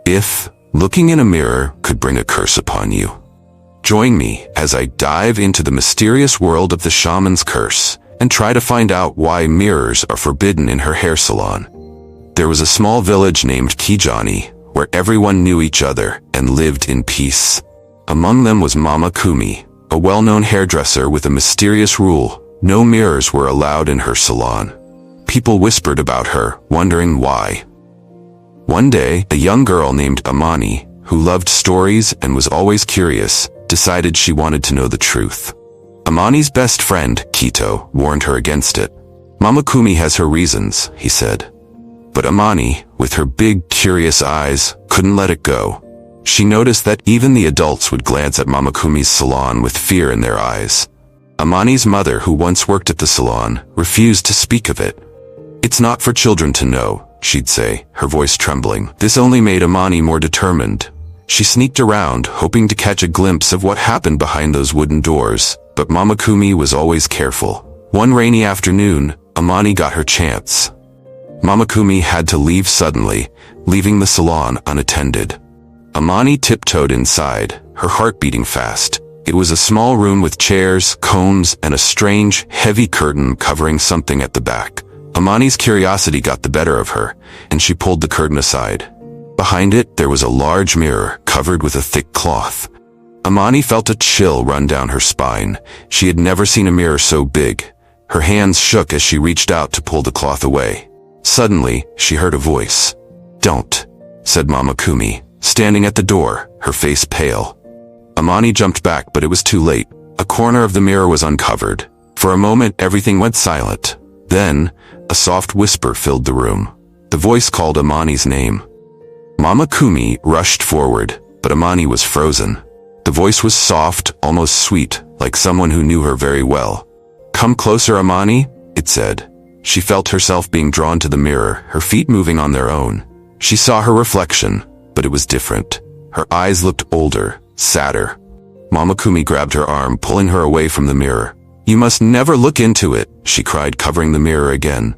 if looking in a mirror could bring a curse upon you. Join me as I dive into the mysterious world of the Shaman's Curse and try to find out why mirrors are forbidden in Her Hair Salon. There was a small village named Kijani where everyone knew each other and lived in peace. Among them was Mama Kumi, a well-known hairdresser with a mysterious rule: no mirrors were allowed in her salon. People whispered about her, wondering why. One day, a young girl named Amani, who loved stories and was always curious, decided she wanted to know the truth. Amani's best friend, Kito, warned her against it. Mama Kumi has her reasons, he said. But Amani, with her big, curious eyes, couldn't let it go. She noticed that even the adults would glance at Mama Kumi's salon with fear in their eyes. Amani's mother, who once worked at the salon, refused to speak of it. "It's not for children to know," she'd say, her voice trembling. This only made Amani more determined. She sneaked around, hoping to catch a glimpse of what happened behind those wooden doors, but Mama Kumi was always careful. One rainy afternoon, Amani got her chance. Mama Kumi had to leave suddenly, leaving the salon unattended. Amani tiptoed inside, her heart beating fast. It was a small room with chairs, combs, and a strange, heavy curtain covering something at the back. Amani's curiosity got the better of her, and she pulled the curtain aside. Behind it, there was a large mirror covered with a thick cloth. Amani felt a chill run down her spine. She had never seen a mirror so big. Her hands shook as she reached out to pull the cloth away. Suddenly, she heard a voice. "Don't," said Mama Kumi, standing at the door, her face pale. Amani jumped back, but it was too late. A corner of the mirror was uncovered. For a moment, everything went silent. Then, a soft whisper filled the room. The voice called Amani's name. Mama Kumi rushed forward, but Amani was frozen. The voice was soft, almost sweet, like someone who knew her very well. "Come closer, Amani," it said. She felt herself being drawn to the mirror, her feet moving on their own. She saw her reflection, but it was different. Her eyes looked older, sadder. Mama Kumi grabbed her arm, pulling her away from the mirror. "You must never look into it," she cried, covering the mirror again.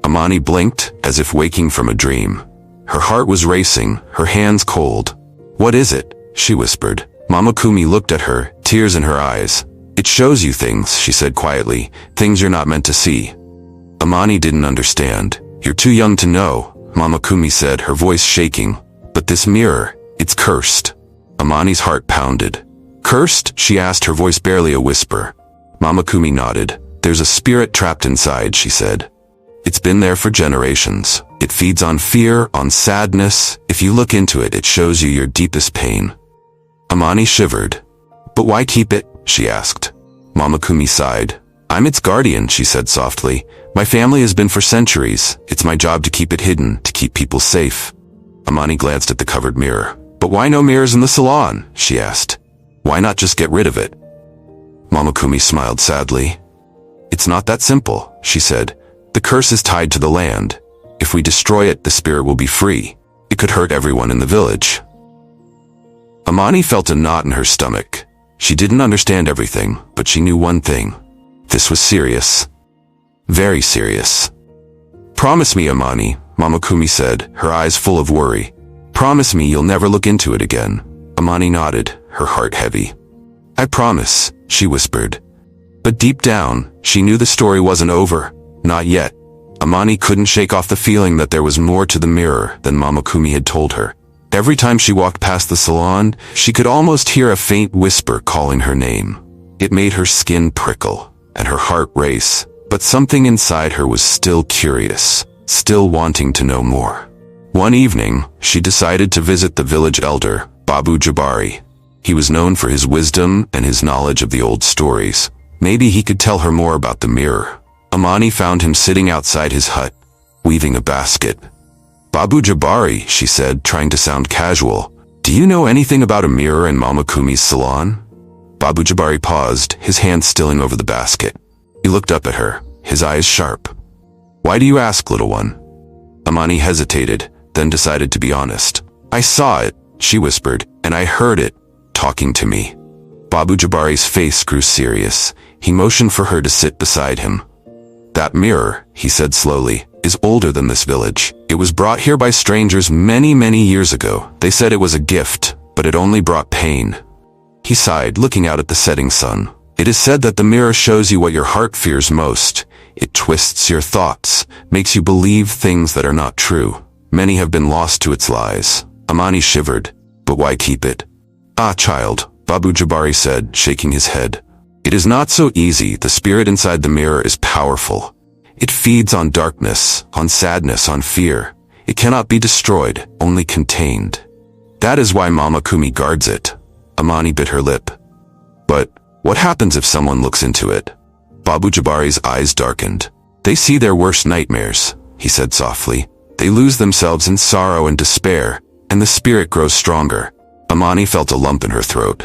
Amani blinked, as if waking from a dream. Her heart was racing, her hands cold. "What is it?" she whispered. Mama Kumi looked at her, tears in her eyes. "It shows you things," she said quietly, "things you're not meant to see." Amani didn't understand. "You're too young to know," Mama Kumi said, her voice shaking. "But this mirror, it's cursed." Amani's heart pounded. "Cursed?" she asked, her voice barely a whisper. Mama Kumi nodded. "There's a spirit trapped inside," she said. "It's been there for generations. It feeds on fear, on sadness. If you look into it, it shows you your deepest pain." Amani shivered. "But why keep it?" she asked. Mama Kumi sighed. "I'm its guardian," she said softly. "My family has been for centuries. It's my job to keep it hidden, to keep people safe." Amani glanced at the covered mirror. "But why no mirrors in the salon?" she asked. "Why not just get rid of it?" Mama Kumi smiled sadly. "It's not that simple," she said. "The curse is tied to the land. If we destroy it, the spirit will be free. It could hurt everyone in the village." Amani felt a knot in her stomach. She didn't understand everything, but she knew one thing. This was serious. Very serious. "Promise me, Amani," Mama Kumi said, her eyes full of worry. "Promise me you'll never look into it again." Amani nodded, her heart heavy. "I promise," she whispered. But deep down, she knew the story wasn't over. Not yet. Amani couldn't shake off the feeling that there was more to the mirror than Mama Kumi had told her. Every time she walked past the salon, she could almost hear a faint whisper calling her name. It made her skin prickle, and her heart race, but something inside her was still curious, still wanting to know more. One evening, she decided to visit the village elder, Babu Jabari. He was known for his wisdom and his knowledge of the old stories. Maybe he could tell her more about the mirror. Amani found him sitting outside his hut, weaving a basket. "Babu Jabari," she said, trying to sound casual, "do you know anything about a mirror in Mama Kumi's salon?" Babu Jabari paused, his hand stilling over the basket. He looked up at her, his eyes sharp. "Why do you ask, little one?" Amani hesitated, then decided to be honest. "I saw it," she whispered, "and I heard it, talking to me." Babu Jabari's face grew serious. He motioned for her to sit beside him. "That mirror," he said slowly, is older than this village. It was brought here by strangers many years ago. They said it was a gift, but it only brought pain." He sighed, looking out at the setting sun. "It is said that the mirror shows you what your heart fears most. It twists your thoughts, makes you believe things that are not true. Many have been lost to its lies." Amani shivered. "But why keep it?" "Ah, child," Babu Jabari said, shaking his head. "It is not so easy. The spirit inside the mirror is powerful. It feeds on darkness, on sadness, on fear. It cannot be destroyed, only contained. That is why Mama Kumi guards it." Amani bit her lip. "But what happens if someone looks into it?" Babu Jabari's eyes darkened. "They see their worst nightmares," he said softly. "They lose themselves in sorrow and despair, and the spirit grows stronger." Amani felt a lump in her throat.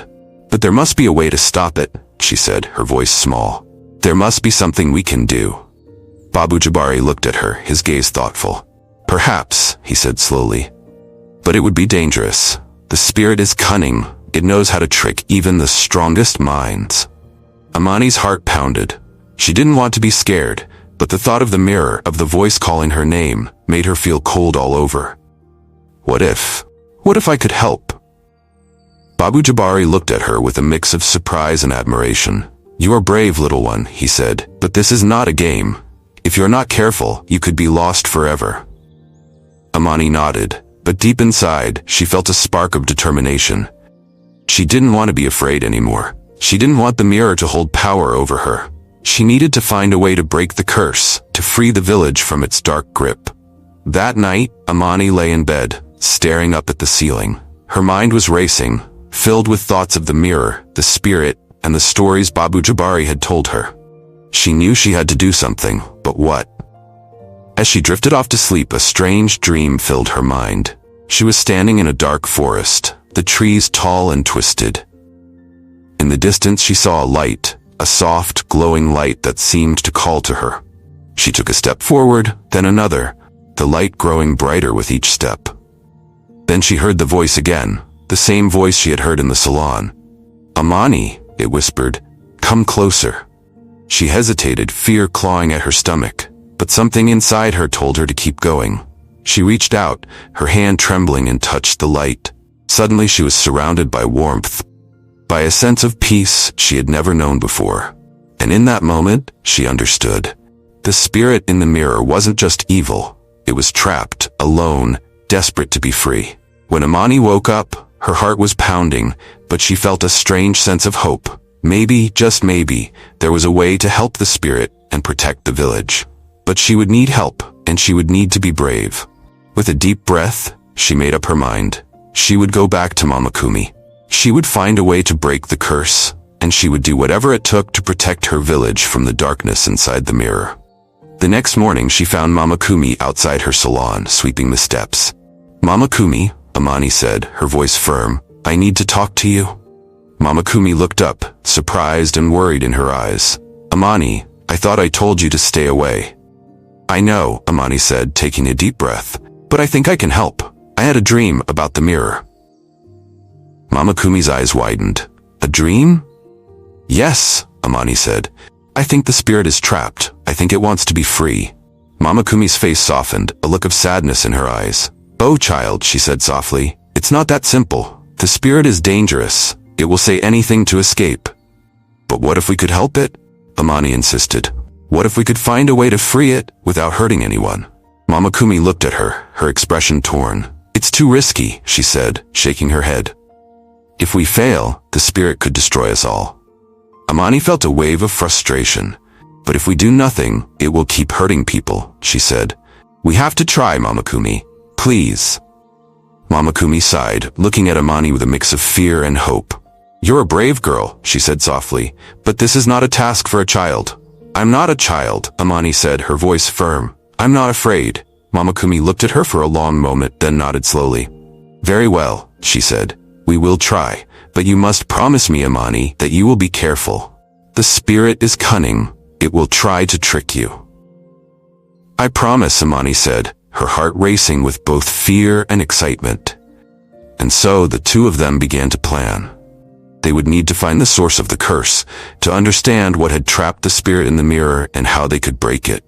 "But there must be a way to stop it," she said, her voice small. "There must be something we can do." Babu Jabari looked at her, his gaze thoughtful. "Perhaps," he said slowly. "But it would be dangerous. The spirit is cunning. It knows how to trick even the strongest minds." Amani's heart pounded. She didn't want to be scared, but the thought of the mirror, of the voice calling her name, made her feel cold all over. What if I could help? Babu Jabari looked at her with a mix of surprise and admiration. "You are brave, little one," he said, "but this is not a game. If you're not careful, you could be lost forever." Amani nodded, but deep inside, she felt a spark of determination. She didn't want to be afraid anymore. She didn't want the mirror to hold power over her. She needed to find a way to break the curse, to free the village from its dark grip. That night, Amani lay in bed, staring up at the ceiling. Her mind was racing, filled with thoughts of the mirror, the spirit, and the stories Babu Jabari had told her. She knew she had to do something, but what? As she drifted off to sleep, a strange dream filled her mind. She was standing in a dark forest, the trees tall and twisted. In the distance she saw a light, a soft, glowing light that seemed to call to her. She took a step forward, then another, the light growing brighter with each step. Then she heard the voice again, the same voice she had heard in the salon. "Amani," it whispered, "come closer." She hesitated, fear clawing at her stomach, but something inside her told her to keep going. She reached out, her hand trembling, and touched the light. Suddenly she was surrounded by warmth, by a sense of peace she had never known before. And in that moment, she understood. The spirit in the mirror wasn't just evil. It was trapped, alone, desperate to be free. When Amani woke up, her heart was pounding, but she felt a strange sense of hope. Maybe, just maybe, there was a way to help the spirit and protect the village. But she would need help, and she would need to be brave. With a deep breath, she made up her mind. She would go back to Mama Kumi. She would find a way to break the curse, and she would do whatever it took to protect her village from the darkness inside the mirror. The next morning she found Mama Kumi outside her salon, sweeping the steps. "Mama Kumi," Amani said, her voice firm, "I need to talk to you." Mama Kumi looked up, surprised and worried in her eyes. "Amani, I thought I told you to stay away." "I know," Amani said, taking a deep breath, "but I think I can help. I had a dream about the mirror." Mama Kumi's eyes widened. "A dream?" "Yes," Amani said. "I think the spirit is trapped. I think it wants to be free." Mama Kumi's face softened, a look of sadness in her eyes. "Oh, child," she said softly, "it's not that simple. The spirit is dangerous. It will say anything to escape." "But what if we could help it?" Amani insisted. "What if we could find a way to free it without hurting anyone?" Mama Kumi looked at her, her expression torn. "It's too risky," she said, shaking her head. "If we fail, the spirit could destroy us all." Amani felt a wave of frustration. "But if we do nothing, it will keep hurting people," she said. "We have to try, Mama Kumi. Please." Mama Kumi sighed, looking at Amani with a mix of fear and hope. "You're a brave girl," she said softly, "but this is not a task for a child." "I'm not a child," Amani said, her voice firm. "I'm not afraid." Mama Kumi looked at her for a long moment, then nodded slowly. "Very well," she said. "We will try, but you must promise me, Amani, that you will be careful. The spirit is cunning. It will try to trick you." "I promise," Amani said, her heart racing with both fear and excitement. And so the two of them began to plan. They would need to find the source of the curse, to understand what had trapped the spirit in the mirror and how they could break it.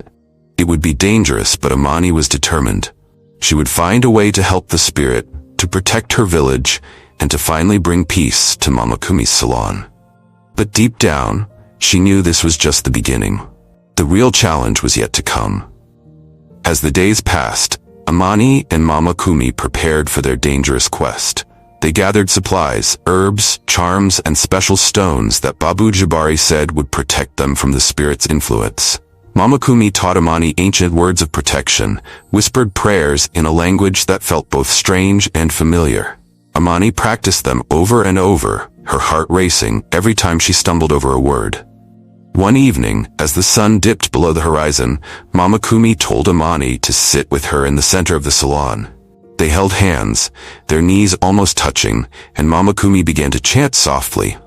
It would be dangerous, but Amani was determined. She would find a way to help the spirit, to protect her village, and to finally bring peace to Mama Kumi's salon. But deep down, she knew this was just the beginning. The real challenge was yet to come. As the days passed, Amani and Mama Kumi prepared for their dangerous quest. They gathered supplies, herbs, charms, and special stones that Babu Jabari said would protect them from the spirit's influence. Mama Kumi taught Amani ancient words of protection, whispered prayers in a language that felt both strange and familiar. Amani practiced them over and over, her heart racing every time she stumbled over a word. One evening, as the sun dipped below the horizon, Mama Kumi told Amani to sit with her in the center of the salon. They held hands, their knees almost touching, and Mama Kumi began to chant softly.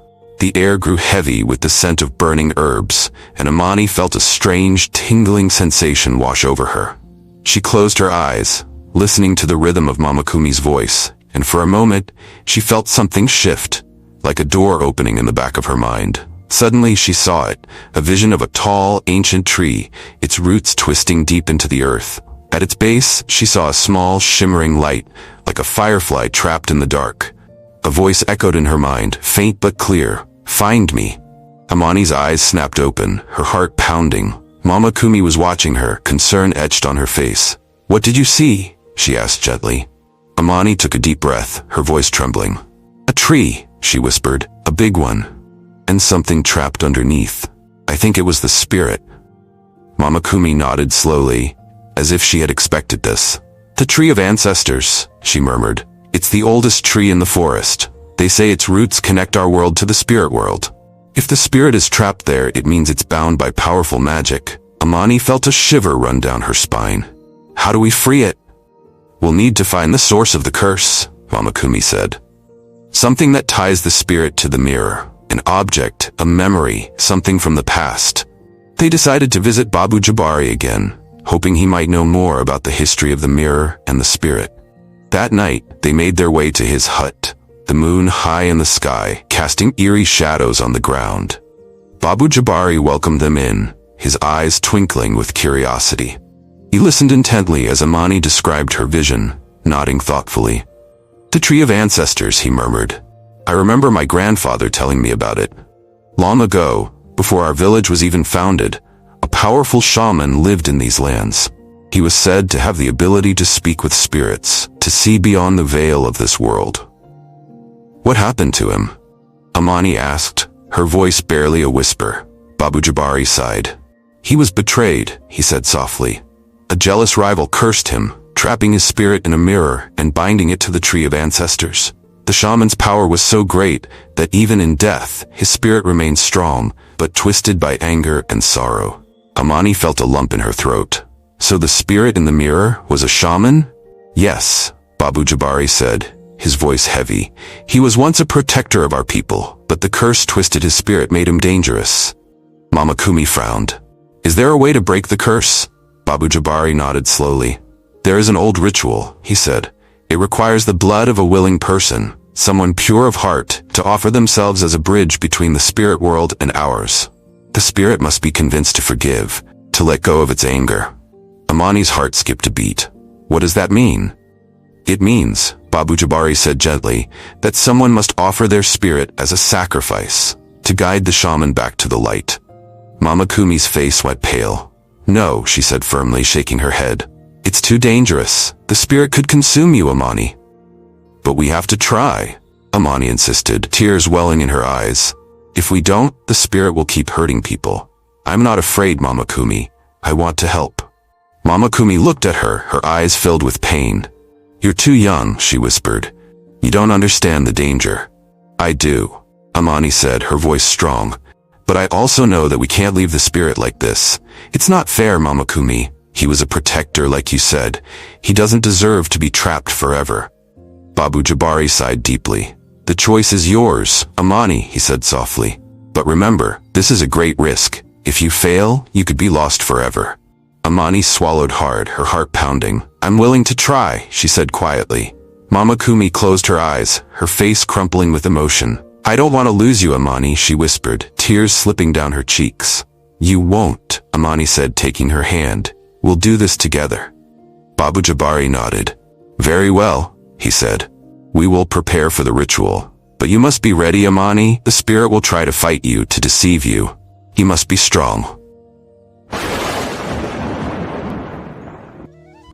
The air grew heavy with the scent of burning herbs, and Amani felt a strange, tingling sensation wash over her. She closed her eyes, listening to the rhythm of Mama Kumi's voice, and for a moment, she felt something shift, like a door opening in the back of her mind. Suddenly she saw it, a vision of a tall, ancient tree, its roots twisting deep into the earth. At its base, she saw a small, shimmering light, like a firefly trapped in the dark. A voice echoed in her mind, faint but clear, "Find me." Amani's eyes snapped open, her heart pounding. Mama Kumi was watching her, concern etched on her face. "What did you see?" she asked gently. Amani took a deep breath, her voice trembling. "A tree," she whispered, "a big one. And something trapped underneath. I think it was the spirit." Mama Kumi nodded slowly, as if she had expected this. "The tree of ancestors," she murmured. "It's the oldest tree in the forest. They say its roots connect our world to the spirit world. If the spirit is trapped there, it means it's bound by powerful magic." Amani felt a shiver run down her spine. "How do we free it?" "We'll need to find the source of the curse," Mama Kumi said. "Something that ties the spirit to the mirror. An object, a memory, something from the past." They decided to visit Babu Jabari again, hoping he might know more about the history of the mirror and the spirit. That night, they made their way to his hut, the moon high in the sky, casting eerie shadows on the ground. Babu Jabari welcomed them in, his eyes twinkling with curiosity. He listened intently as Amani described her vision, nodding thoughtfully. "The tree of ancestors," he murmured. "I remember my grandfather telling me about it. Long ago, before our village was even founded, a powerful shaman lived in these lands. He was said to have the ability to speak with spirits, to see beyond the veil of this world." "What happened to him?" Amani asked, her voice barely a whisper. Babu Jabari sighed. "He was betrayed," he said softly. "A jealous rival cursed him, trapping his spirit in a mirror and binding it to the tree of ancestors. The shaman's power was so great that even in death, his spirit remained strong, but twisted by anger and sorrow." Amani felt a lump in her throat. "So the spirit in the mirror was a shaman?" "Yes," Babu Jabari said, his voice heavy. "He was once a protector of our people, but the curse twisted his spirit, made him dangerous." Mama Kumi frowned. "Is there a way to break the curse?" Babu Jabari nodded slowly. "There is an old ritual," he said. "It requires the blood of a willing person, someone pure of heart, to offer themselves as a bridge between the spirit world and ours. The spirit must be convinced to forgive, to let go of its anger." Amani's heart skipped a beat. "What does that mean?" "It means," Babu Jabari said gently, "that someone must offer their spirit as a sacrifice, to guide the shaman back to the light." Mama Kumi's face went pale. "No," she said firmly, shaking her head. "It's too dangerous. The spirit could consume you, Amani." "But we have to try," Amani insisted, tears welling in her eyes. "If we don't, the spirit will keep hurting people. I'm not afraid, Mama Kumi. I want to help." Mama Kumi looked at her, her eyes filled with pain. "You're too young," she whispered. "You don't understand the danger." "I do," Amani said, her voice strong. "But I also know that we can't leave the spirit like this. It's not fair, Mama Kumi. He was a protector, like you said. He doesn't deserve to be trapped forever." Babu Jabari sighed deeply. "The choice is yours, Amani," he said softly. "But remember, this is a great risk. If you fail, you could be lost forever." Amani swallowed hard, her heart pounding. "I'm willing to try," she said quietly. Mama Kumi closed her eyes, her face crumpling with emotion. "I don't want to lose you, Amani," she whispered, tears slipping down her cheeks. "You won't," Amani said, taking her hand. We'll do this together. Babu Jabari nodded. Very well, he said. We will prepare for the ritual. But you must be ready, Amani. The spirit will try to fight you, to deceive you. You must be strong.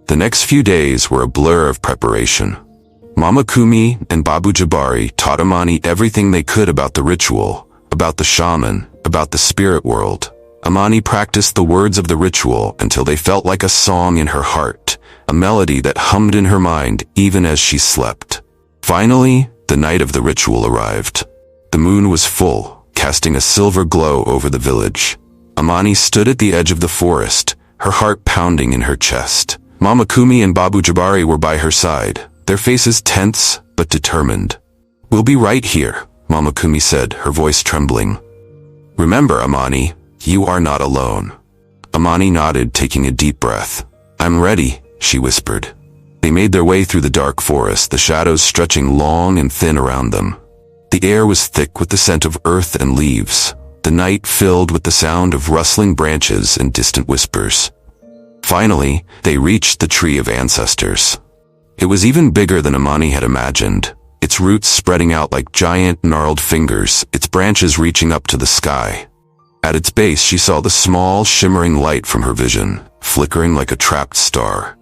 The next few days were a blur of preparation. Mama Kumi and Babu Jabari taught Amani everything they could about the ritual, about the shaman, about the spirit world. Amani practiced the words of the ritual until they felt like a song in her heart, a melody that hummed in her mind even as she slept. Finally, the night of the ritual arrived. The moon was full, casting a silver glow over the village. Amani stood at the edge of the forest, her heart pounding in her chest. Mama Kumi and Babu Jabari were by her side, their faces tense but determined. We'll be right here, Mama Kumi said, her voice trembling. Remember, Amani, you are not alone. Amani nodded, taking a deep breath. I'm ready, she whispered. They made their way through the dark forest, the shadows stretching long and thin around them. The air was thick with the scent of earth and leaves, the night filled with the sound of rustling branches and distant whispers. Finally, they reached the tree of ancestors. It was even bigger than Amani had imagined, its roots spreading out like giant, gnarled fingers, its branches reaching up to the sky. At its base, she saw the small, shimmering light from her vision, flickering like a trapped star.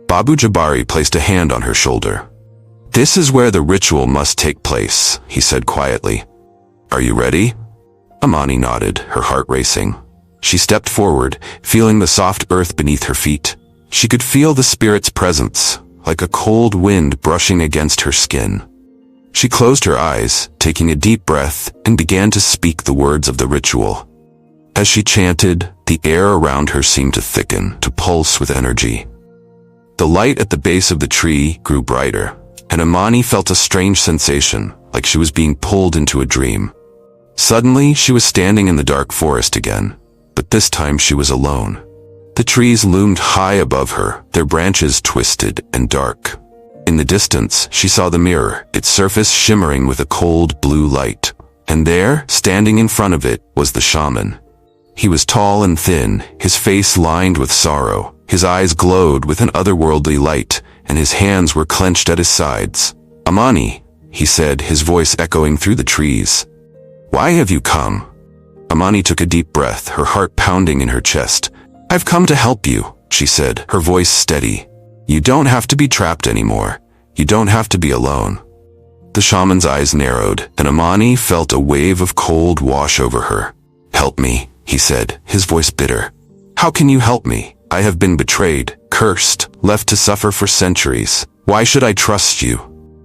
Babu Jabari placed a hand on her shoulder. This is where the ritual must take place, he said quietly. Are you ready? Amani nodded, her heart racing. She stepped forward, feeling the soft earth beneath her feet. She could feel the spirit's presence, like a cold wind brushing against her skin. She closed her eyes, taking a deep breath, and began to speak the words of the ritual. As she chanted, the air around her seemed to thicken, to pulse with energy. The light at the base of the tree grew brighter, and Amani felt a strange sensation, like she was being pulled into a dream. Suddenly, she was standing in the dark forest again, but this time she was alone. The trees loomed high above her, their branches twisted and dark. In the distance, she saw the mirror, its surface shimmering with a cold blue light. And there, standing in front of it, was the shaman. He was tall and thin, his face lined with sorrow. His eyes glowed with an otherworldly light, and his hands were clenched at his sides. Amani, he said, his voice echoing through the trees. Why have you come? Amani took a deep breath, her heart pounding in her chest. I've come to help you, she said, her voice steady. You don't have to be trapped anymore. You don't have to be alone. The shaman's eyes narrowed, and Amani felt a wave of cold wash over her. Help me, he said, his voice bitter. How can you help me? I have been betrayed, cursed, left to suffer for centuries. Why should I trust you?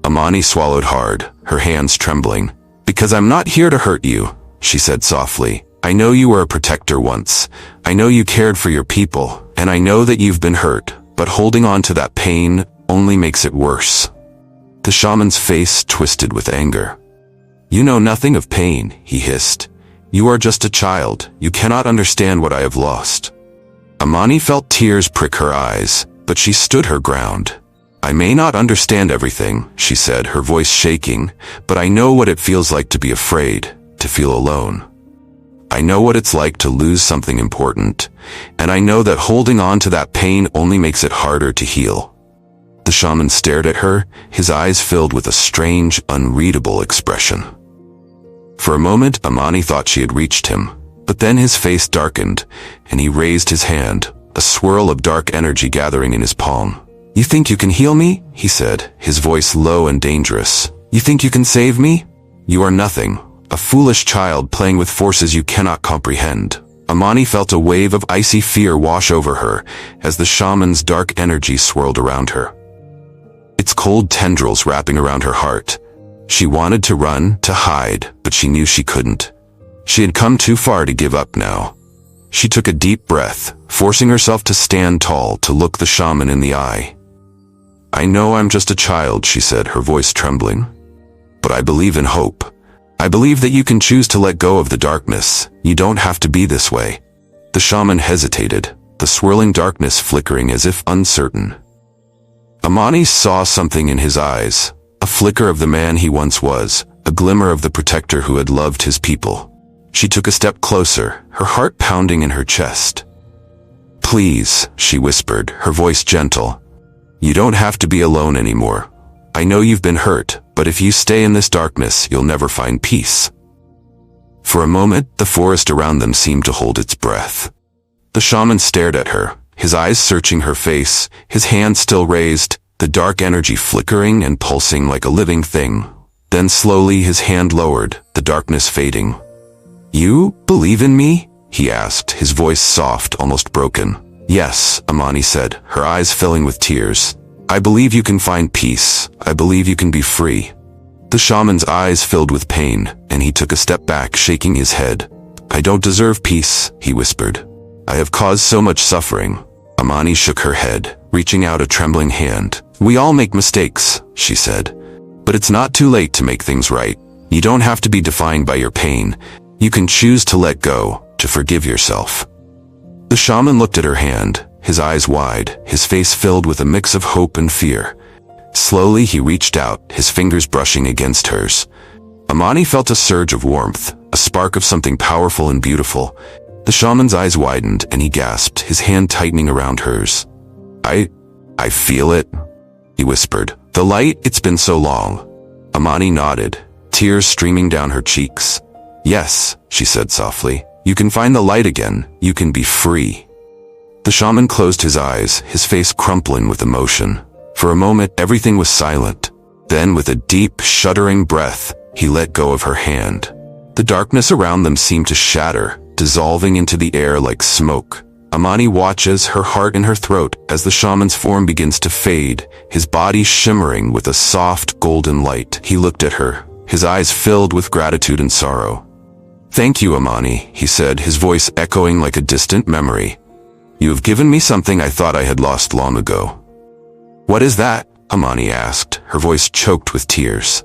Amani swallowed hard, her hands trembling. Because I'm not here to hurt you, she said softly. I know you were a protector once. I know you cared for your people, and I know that you've been hurt, but holding on to that pain only makes it worse. The shaman's face twisted with anger. You know nothing of pain, he hissed. You are just a child. You cannot understand what I have lost. Amani felt tears prick her eyes, but she stood her ground. I may not understand everything, she said, her voice shaking, but I know what it feels like to be afraid, to feel alone. I know what it's like to lose something important, and I know that holding on to that pain only makes it harder to heal. The shaman stared at her, his eyes filled with a strange, unreadable expression. For a moment, Amani thought she had reached him, but then his face darkened, and he raised his hand, a swirl of dark energy gathering in his palm. You think you can heal me? He said, his voice low and dangerous. You think you can save me? You are nothing, a foolish child playing with forces you cannot comprehend. Amani felt a wave of icy fear wash over her as the shaman's dark energy swirled around her. Its cold tendrils wrapping around her heart. She wanted to run, to hide, but she knew she couldn't. She had come too far to give up now. She took a deep breath, forcing herself to stand tall, to look the shaman in the eye. I know I'm just a child, she said, her voice trembling. But I believe in hope. I believe that you can choose to let go of the darkness. You don't have to be this way. The shaman hesitated, the swirling darkness flickering as if uncertain. Amani saw something in his eyes, a flicker of the man he once was, a glimmer of the protector who had loved his people. She took a step closer, her heart pounding in her chest. Please, she whispered, her voice gentle. You don't have to be alone anymore. I know you've been hurt, but if you stay in this darkness, you'll never find peace. For a moment, the forest around them seemed to hold its breath. The shaman stared at her, his eyes searching her face, his hand still raised, the dark energy flickering and pulsing like a living thing. Then slowly his hand lowered, the darkness fading. You believe in me? He asked, his voice soft, almost broken. Yes, Amani said, her eyes filling with tears. I believe you can find peace. I believe you can be free. The shaman's eyes filled with pain, and he took a step back, shaking his head. I don't deserve peace, he whispered. I have caused so much suffering. Amani shook her head, reaching out a trembling hand. We all make mistakes, she said. But it's not too late to make things right. You don't have to be defined by your pain. You can choose to let go, to forgive yourself. The shaman looked at her hand, his eyes wide, his face filled with a mix of hope and fear. Slowly he reached out, his fingers brushing against hers. Amani felt a surge of warmth, a spark of something powerful and beautiful. The shaman's eyes widened and he gasped, his hand tightening around hers. I feel it, he whispered. The light, it's been so long. Amani nodded, tears streaming down her cheeks. Yes, she said softly. You can find the light again. You can be free. The shaman closed his eyes, his face crumpling with emotion. For a moment, everything was silent. Then, with a deep, shuddering breath, he let go of her hand. The darkness around them seemed to shatter, dissolving into the air like smoke. Amani watches, her heart in her throat, as the shaman's form begins to fade, his body shimmering with a soft, golden light. He looked at her, his eyes filled with gratitude and sorrow. Thank you, Amani, he said, his voice echoing like a distant memory. You have given me something I thought I had lost long ago. What is that? Amani asked, her voice choked with tears.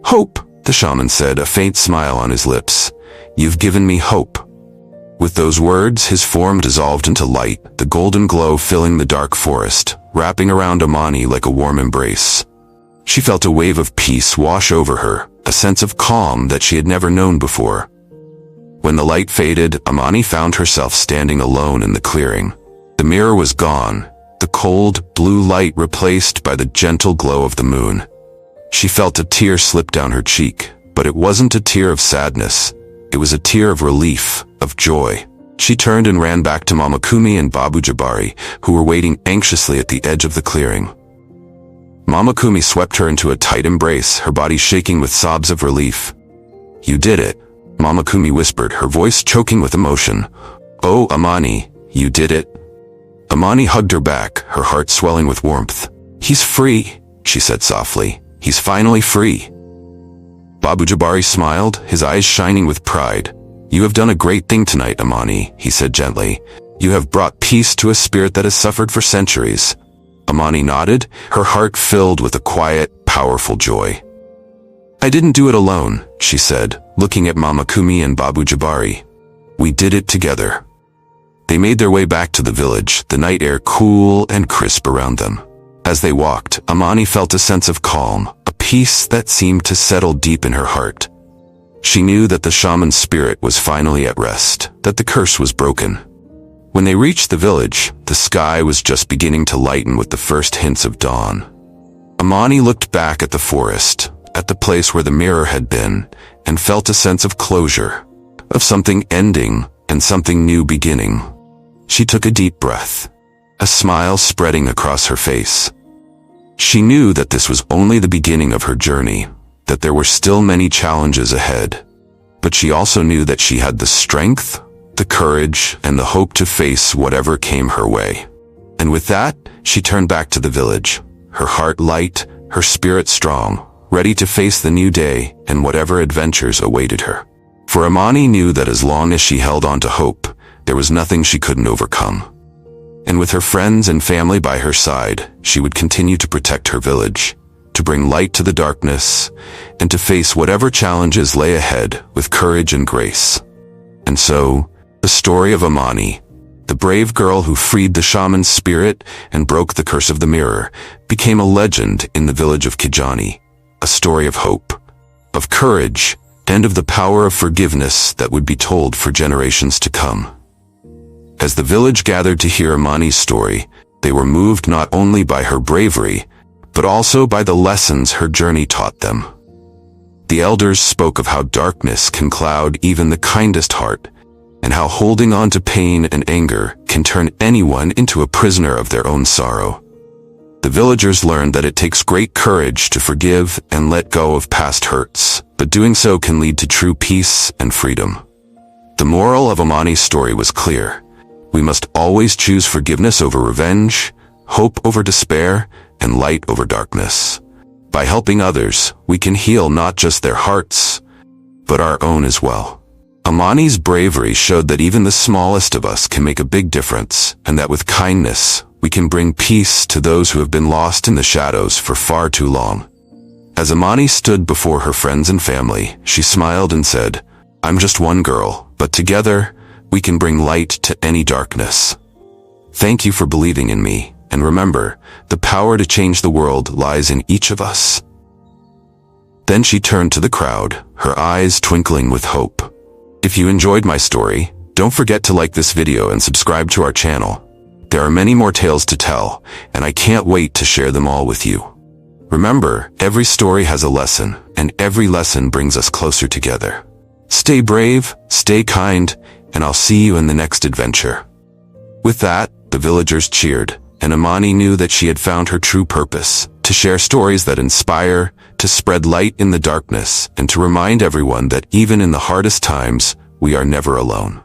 Hope, the shaman said, a faint smile on his lips. You've given me hope. With those words, his form dissolved into light, the golden glow filling the dark forest, wrapping around Amani like a warm embrace. She felt a wave of peace wash over her, a sense of calm that she had never known before. When the light faded, Amani found herself standing alone in the clearing. The mirror was gone, the cold, blue light replaced by the gentle glow of the moon. She felt a tear slip down her cheek, but it wasn't a tear of sadness. It was a tear of relief, of joy. She turned and ran back to Mama Kumi and Babu Jabari, who were waiting anxiously at the edge of the clearing. Mama Kumi swept her into a tight embrace, her body shaking with sobs of relief. You did it, Mama Kumi whispered, her voice choking with emotion. Oh, Amani, you did it. Amani hugged her back, her heart swelling with warmth. He's free, she said softly. He's finally free. Babu Jabari smiled, his eyes shining with pride. You have done a great thing tonight, Amani, he said gently. You have brought peace to a spirit that has suffered for centuries. Amani nodded, her heart filled with a quiet, powerful joy. I didn't do it alone, she said, looking at Mama Kumi and Babu Jabari. We did it together. They made their way back to the village, the night air cool and crisp around them. As they walked, Amani felt a sense of calm, a peace that seemed to settle deep in her heart. She knew that the shaman's spirit was finally at rest, that the curse was broken. When they reached the village, the sky was just beginning to lighten with the first hints of dawn. Amani looked back at the forest, at the place where the mirror had been, and felt a sense of closure, of something ending and something new beginning. She took a deep breath, a smile spreading across her face. She knew that this was only the beginning of her journey, that there were still many challenges ahead. But she also knew that she had the strength, the courage, and the hope to face whatever came her way. And with that, she turned back to the village, her heart light, her spirit strong, ready to face the new day and whatever adventures awaited her. For Amani knew that as long as she held on to hope, there was nothing she couldn't overcome. And with her friends and family by her side, she would continue to protect her village, to bring light to the darkness, and to face whatever challenges lay ahead with courage and grace. And so, the story of Amani, the brave girl who freed the shaman's spirit and broke the curse of the mirror, became a legend in the village of Kijani, a story of hope, of courage, and of the power of forgiveness that would be told for generations to come. As the village gathered to hear Amani's story, they were moved not only by her bravery, but also by the lessons her journey taught them. The elders spoke of how darkness can cloud even the kindest heart, and how holding on to pain and anger can turn anyone into a prisoner of their own sorrow. The villagers learned that it takes great courage to forgive and let go of past hurts, but doing so can lead to true peace and freedom. The moral of Amani's story was clear. We must always choose forgiveness over revenge, hope over despair, and light over darkness. By helping others, we can heal not just their hearts, but our own as well. Amani's bravery showed that even the smallest of us can make a big difference, and that with kindness, we can bring peace to those who have been lost in the shadows for far too long. As Amani stood before her friends and family, she smiled and said, "I'm just one girl, but together, we can bring light to any darkness. Thank you for believing in me, and remember, the power to change the world lies in each of us." Then she turned to the crowd, her eyes twinkling with hope. If you enjoyed my story, don't forget to like this video and subscribe to our channel. There are many more tales to tell, and I can't wait to share them all with you. Remember, every story has a lesson, and every lesson brings us closer together. Stay brave, stay kind, and I'll see you in the next adventure. With that, the villagers cheered, and Amani knew that she had found her true purpose, to share stories that inspire, to spread light in the darkness, and to remind everyone that even in the hardest times, we are never alone.